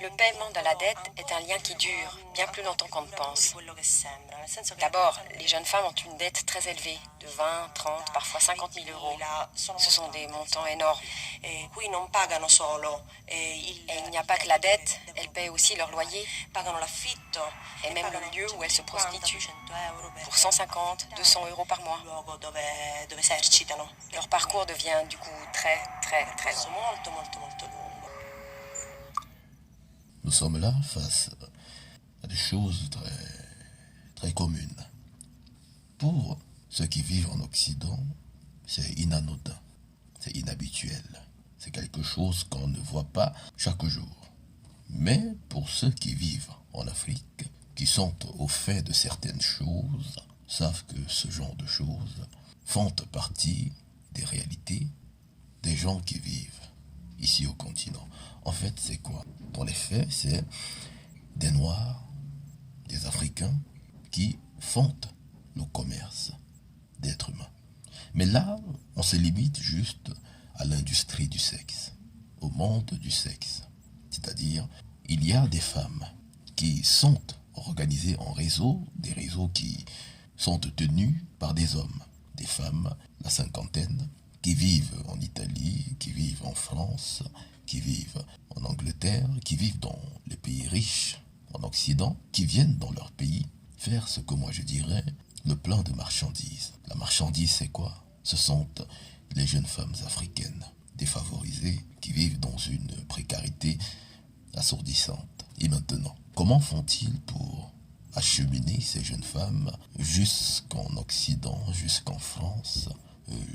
Le paiement de la dette est un lien qui dure bien plus longtemps qu'on ne pense. D'abord, les jeunes femmes ont une dette très élevée, de 20, 30, parfois 50 000 euros. Ce sont des montants énormes. Et il n'y a pas que la dette, elles paient aussi leur loyer et même le lieu où elles se prostituent pour 150, 200 euros par mois. Leur parcours devient du coup très, très, très long. Nous sommes là face à des choses très communes. Pour ceux qui vivent en Occident, c'est inanodin, c'est inhabituel. C'est quelque chose qu'on ne voit pas chaque jour. Mais pour ceux qui vivent en Afrique, qui sont au fait de certaines choses, savent que ce genre de choses font partie des réalités des gens qui vivent ici au continent. En fait, c'est quoi? Dans les faits, c'est des Noirs, des Africains qui font le commerce d'êtres humains. Mais là, on se limite juste à l'industrie du sexe, au monde du sexe. C'est-à-dire, il y a des femmes qui sont organisées en réseaux, des réseaux qui sont tenus par des hommes, des femmes, la cinquantaine, qui vivent en Italie, qui vivent en France, qui vivent en Angleterre, qui vivent dans les pays riches, en Occident, qui viennent dans leur pays faire ce que moi je dirais le plein de marchandises. La marchandise, c'est quoi? Ce sont les jeunes femmes africaines, défavorisées, qui vivent dans une précarité assourdissante. Et maintenant, comment font-ils pour acheminer ces jeunes femmes jusqu'en Occident, jusqu'en France,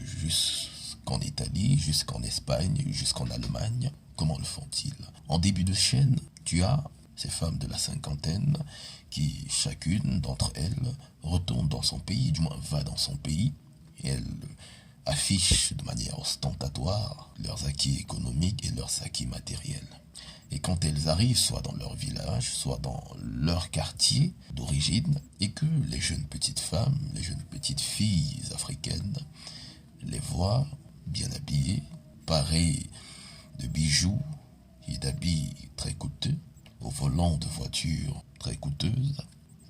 jusqu'en Italie, jusqu'en Espagne, jusqu'en Allemagne? Comment le font-ils? En début de chaîne, tu as ces femmes de la cinquantaine qui, chacune d'entre elles, retourne dans son pays, du moins va dans son pays, et elles affichent de manière ostentatoire leurs acquis économiques et leurs acquis matériels. Et quand elles arrivent soit dans leur village, soit dans leur quartier d'origine, et que les jeunes petites femmes, les jeunes petites filles africaines les voient bien habillées, parées de bijoux et d'habits très coûteux, au volant de voitures très coûteuses,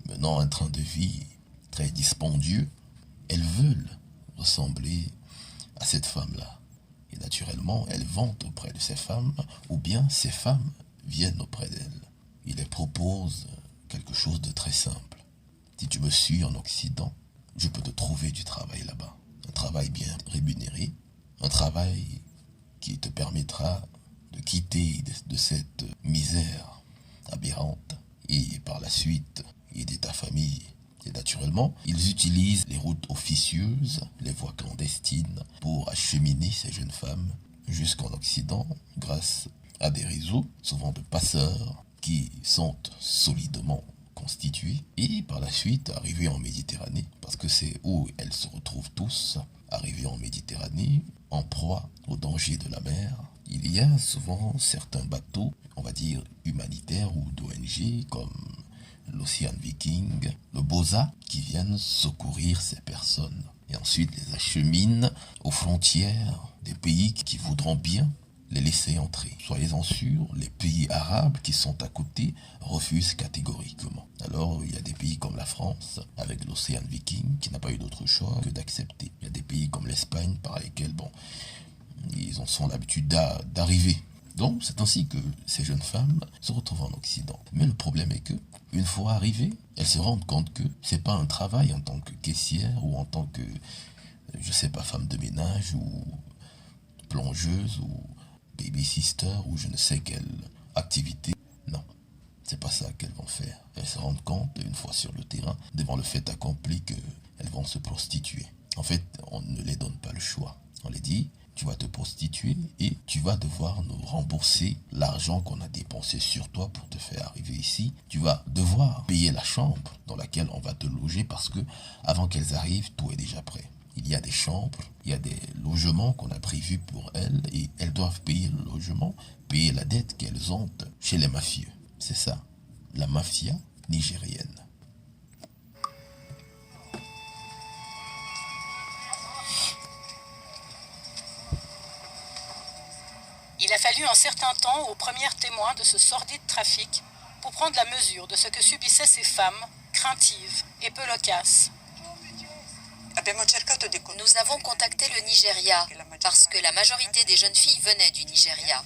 menant un train de vie très dispendieux, elles veulent ressembler à cette femme-là. Et naturellement, elles vont auprès de ces femmes, ou bien ces femmes viennent auprès d'elles. Ils les proposent quelque chose de très simple. Si tu me suis en Occident, je peux te trouver du travail là-bas. Un travail bien rémunéré, un travail qui te permettra de quitter de cette misère aberrante et par la suite aider ta famille. Et naturellement, ils utilisent les routes officieuses, les voies clandestines pour acheminer ces jeunes femmes jusqu'en Occident grâce à des réseaux, souvent de passeurs, qui sont solidement constitués et par la suite arriver en Méditerranée, parce que c'est où elles se retrouvent tous, arrivés en Méditerranée, en proie au danger de la mer. Il y a souvent certains bateaux, on va dire humanitaires ou d'ONG, comme l'Ocean Viking, le Bosa, qui viennent secourir ces personnes et ensuite les acheminent aux frontières des pays qui voudront bien les laisser entrer. Soyez-en sûrs, les pays arabes qui sont à côté refusent catégoriquement. Alors il y a des pays comme la France, avec l'Ocean Viking, qui n'a pas eu d'autre choix que d'accepter. Il y a des pays comme l'Espagne, par lesquels, ils en sont l'habitude d'arriver. Donc c'est ainsi que ces jeunes femmes se retrouvent en Occident. Mais le problème est que, une fois arrivées, elles se rendent compte que c'est pas un travail en tant que caissière ou en tant que, je sais pas, femme de ménage ou plongeuse ou baby sister ou je ne sais quelle activité. Non, c'est pas ça qu'elles vont faire. Elles se rendent compte, une fois sur le terrain, devant le fait accompli, qu'elles vont se prostituer. En fait, on ne les donne pas le choix. On les dit, tu vas te prostituer et tu vas devoir nous rembourser l'argent qu'on a dépensé sur toi pour te faire arriver ici. Tu vas devoir payer la chambre dans laquelle on va te loger parce que avant qu'elles arrivent, tout est déjà prêt. Il y a des chambres, il y a des logements qu'on a prévus pour elles et elles doivent payer le logement, payer la dette qu'elles ont chez les mafieux. C'est ça, la mafia nigérienne. Il a fallu fallu un certain temps aux premiers témoins de ce sordide trafic pour prendre la mesure de ce que subissaient ces femmes, craintives et peu loquaces. Nous avons contacté le Nigeria parce que la majorité des jeunes filles venaient du Nigeria.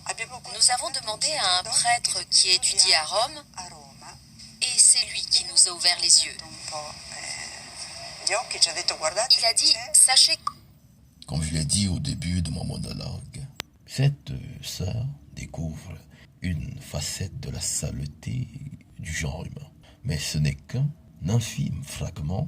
Nous avons demandé à un prêtre qui étudie à Rome et c'est lui qui nous a ouvert les yeux. Il a dit « Sachez ». Comme je l'ai dit au début de mon monologue, cette sœur découvre une facette de la saleté du genre humain. Mais ce n'est qu'un infime fragment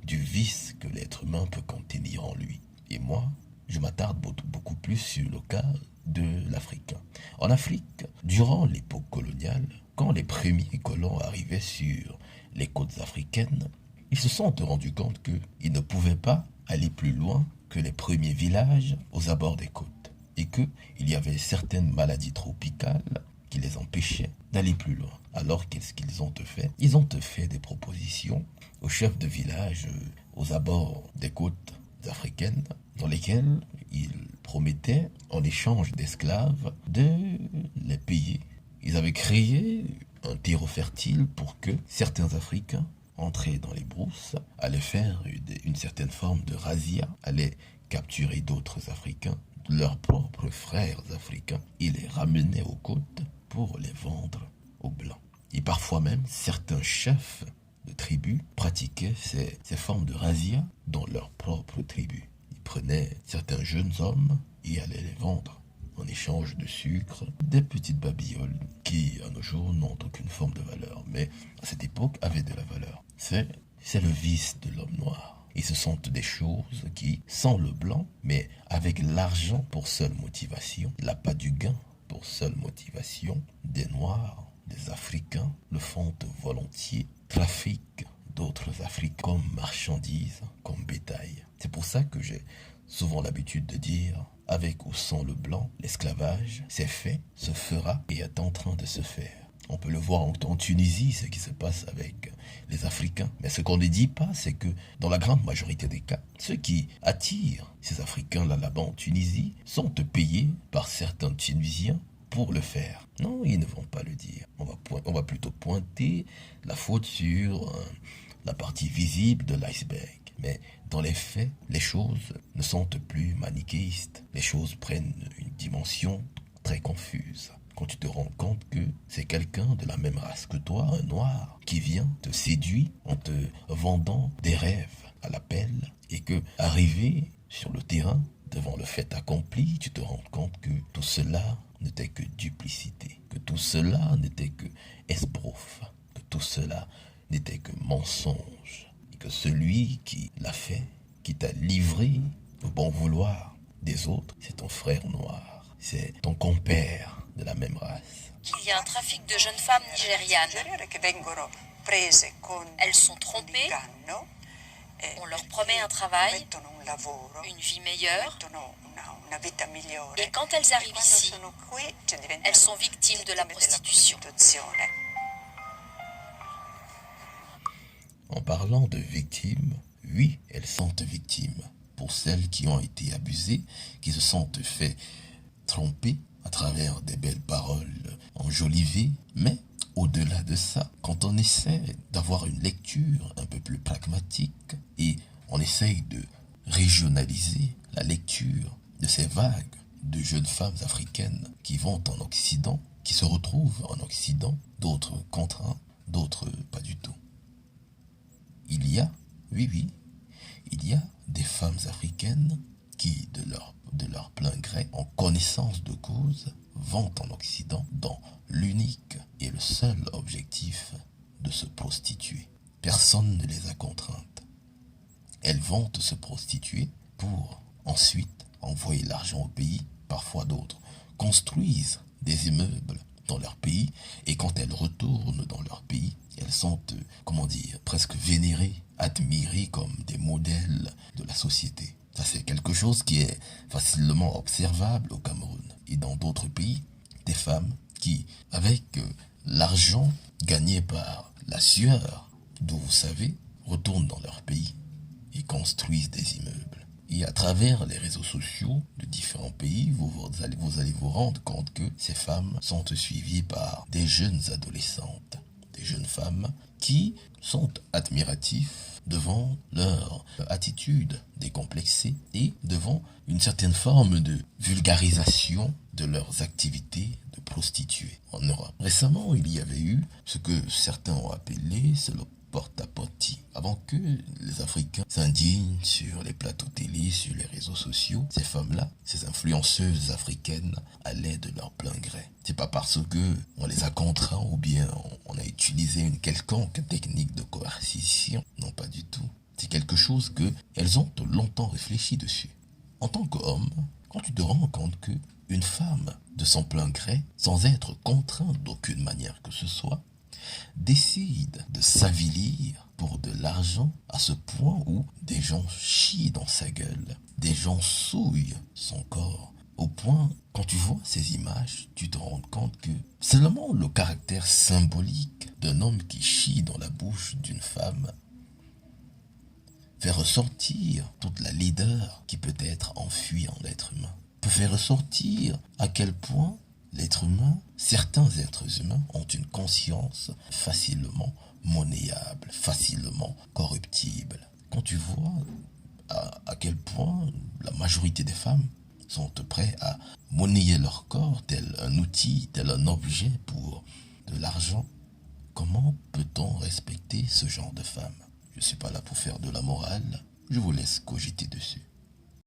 du vice que l'être humain peut contenir en lui. Et moi, je m'attarde beaucoup plus sur le cas de l'Africain. En Afrique, durant l'époque coloniale, quand les premiers colons arrivaient sur les côtes africaines, ils se sont rendus compte qu'ils ne pouvaient pas aller plus loin que les premiers villages aux abords des côtes et qu'il y avait certaines maladies tropicales qui les empêchaient d'aller plus loin. Alors qu'est-ce qu'ils ont fait? Ils ont fait des propositions aux chefs de village aux abords des côtes africaines dans lesquelles ils promettaient, en échange d'esclaves, de les payer. Ils avaient créé un terreau fertile pour que certains Africains entraient dans les brousses, allaient faire une certaine forme de razzia, allaient capturer d'autres Africains, leurs propres frères africains, et les ramenaient aux côtes pour les vendre aux Blancs. Et parfois même, certains chefs de tribus pratiquaient ces formes de razzia dans leur propre tribu. Ils prenaient certains jeunes hommes et allaient les vendre en échange de sucre, des petites babioles qui, à nos jours, n'ont aucune forme de valeur, mais à cette époque avaient de la valeur. C'est le vice de l'homme noir. Et ce sont des choses qui, sans le blanc, mais avec l'argent pour seule motivation, l'appât du gain pour seule motivation, des Noirs, des Africains le font volontiers, trafiquent d'autres Africains comme marchandises, comme bétail. C'est pour ça que j'ai souvent l'habitude de dire, avec ou sans le blanc, l'esclavage s'est fait, se fera et est en train de se faire. On peut le voir en Tunisie, ce qui se passe avec les Africains. Mais ce qu'on ne dit pas, c'est que dans la grande majorité des cas, ceux qui attirent ces Africains-là là-bas en Tunisie sont payés par certains Tunisiens pour le faire. Non, ils ne vont pas le dire. On va plutôt pointer la faute sur la partie visible de l'iceberg. Mais dans les faits, les choses ne sont plus manichéistes. Les choses prennent une dimension très confuse. Quand tu te rends compte que c'est quelqu'un de la même race que toi, un noir, qui vient te séduire en te vendant des rêves à l'appel, et que, arrivé sur le terrain, devant le fait accompli, tu te rends compte que tout cela n'était que duplicité, que tout cela n'était que esbrouffe, que tout cela n'était que mensonge, et que celui qui l'a fait, qui t'a livré au bon vouloir des autres, c'est ton frère noir, c'est ton compère de la même race. Il y a un trafic de jeunes femmes nigérianes. Elles sont trompées, on leur promet un travail, une vie meilleure, et quand elles arrivent ici, elles sont victimes de la prostitution. En parlant de victimes, oui, elles sont victimes. Pour celles qui ont été abusées, qui se sont fait tromper à travers des belles paroles enjolivées, mais au-delà de ça, quand on essaie d'avoir une lecture un peu plus pragmatique et on essaye de régionaliser la lecture de ces vagues de jeunes femmes africaines qui vont en Occident, qui se retrouvent en Occident, d'autres contraints, d'autres pas du tout. Il y a, oui, il y a des femmes africaines qui, de leur plein gré, en connaissance de cause, vont en Occident dans l'unique et le seul objectif de se prostituer. Personne ne les a contraintes. Elles vont se prostituer pour ensuite envoyer l'argent au pays. Parfois d'autres construisent des immeubles dans leur pays, et quand elles retournent dans leur pays, elles sont, presque vénérées, admirées comme des modèles de la société. Ça, c'est quelque chose qui est facilement observable au Cameroun et dans d'autres pays. Des femmes qui, avec l'argent gagné par la sueur, d'où vous savez, retournent dans leur pays et construisent des immeubles. Et à travers les réseaux sociaux de différents pays, vous allez vous rendre compte que ces femmes sont suivies par des jeunes adolescentes, des jeunes femmes qui sont admiratifs devant leur attitude décomplexée et devant une certaine forme de vulgarisation de leurs activités de prostituées en Europe. Récemment, il y avait eu ce que certains ont appelé le porte-à-porte. Avant que les Africains s'indignent sur les plateaux télé, sur les réseaux sociaux, ces femmes-là, ces influenceuses africaines, allaient de leur plein gré. C'est pas parce que on les a contraints ou bien on a utilisé une quelconque technique de coercition. Non, pas du tout. C'est quelque chose que elles ont longtemps réfléchi dessus. En tant qu'homme, quand tu te rends compte que une femme, de son plein gré, sans être contrainte d'aucune manière que ce soit, décide de s'avilir pour de l'argent à ce point où des gens chient dans sa gueule, des gens souillent son corps, au point, quand tu vois ces images, tu te rends compte que seulement le caractère symbolique d'un homme qui chie dans la bouche d'une femme fait ressortir toute la laideur qui peut être enfuie en l'être humain, peut faire ressortir à quel point l'être humain, certains êtres humains ont une conscience facilement monnayable, facilement corruptible. Quand tu vois à quel point la majorité des femmes sont prêtes à monnayer leur corps tel un outil, tel un objet pour de l'argent, comment peut-on respecter ce genre de femmes? Je ne suis pas là pour faire de la morale, je vous laisse cogiter dessus.